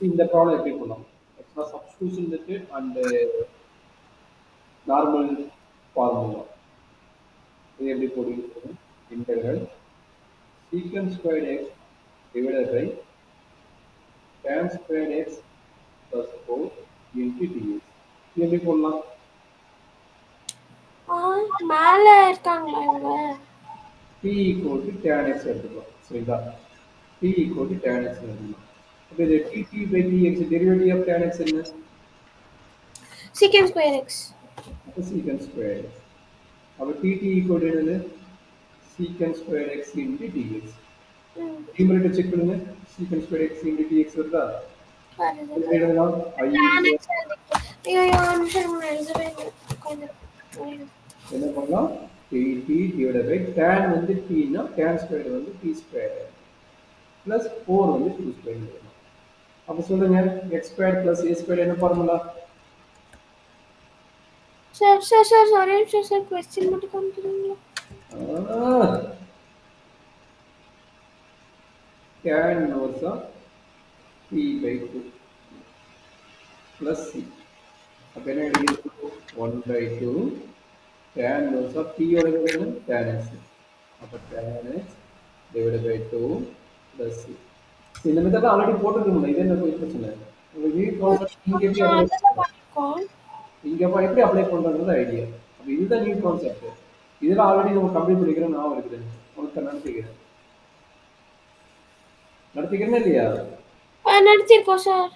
இந்த ப்ராப்ளம் எப்படி பண்ணலாம் ஆக்சுவலாக சப்ஸ்டியூஷன் இருக்கு அண்ட் நார்மல் ஃபார்முலா இது எப்படி போடுகிறது integral sec squared x divided by tan squared x plus 4 into d x இது எப்படி போடலாம் மேல இருக்காங்களா இவங்க t equal to tan x எடுத்துக்கலாம் சரிங்களா t equal to tan x எடுத்துக்கலாம் அப்போ இது dt by dx derivative of tan x என்ன secant square x அப்போ secant square x அப்போ dt equal to என்னது secant square x into dx numerator check பண்ணுங்க secant square x into dx வருதா வருது எழுதலாம் I ஐயோ நிமிஷம் எழுதவே கொஞ்சம் என்ன பண்ணலாம் dt divided by tan வந்து t னா tan square வந்து t square plus 4 வந்து 2 square அப்ப சொல்லுங்க x square plus a square என்ன formula sir sorry sir question மட்டும் காமிக்கிறீங்களா tan inverse of t by 2 plus c அப்ப என்ன எழுதிருக்கு 1 by 2 tan inverse of t ஓட வேல்யூ tan x அப்ப tan x divided by 2 plus c இந்த method already போட்டுருக்கோம் இது என்ன பிரச்சனை உங்களுக்கு நியூ கான்செப்ட் இங்க எப்படி அப்ளை எப்படி அப்ளை பண்றதுன்றது ஐடியா அப்ப இதுதான் நியூ கான்செப்ட் இதெல்லாம் ஆல்ரெடி நம்ம கம்ப்ளீட் பண்ணிக்கிறோம் நான் இருக்குது உங்களுக்கு நடத்திக்கிறேன் இல்லையா நடத்திருக்கோம் சார்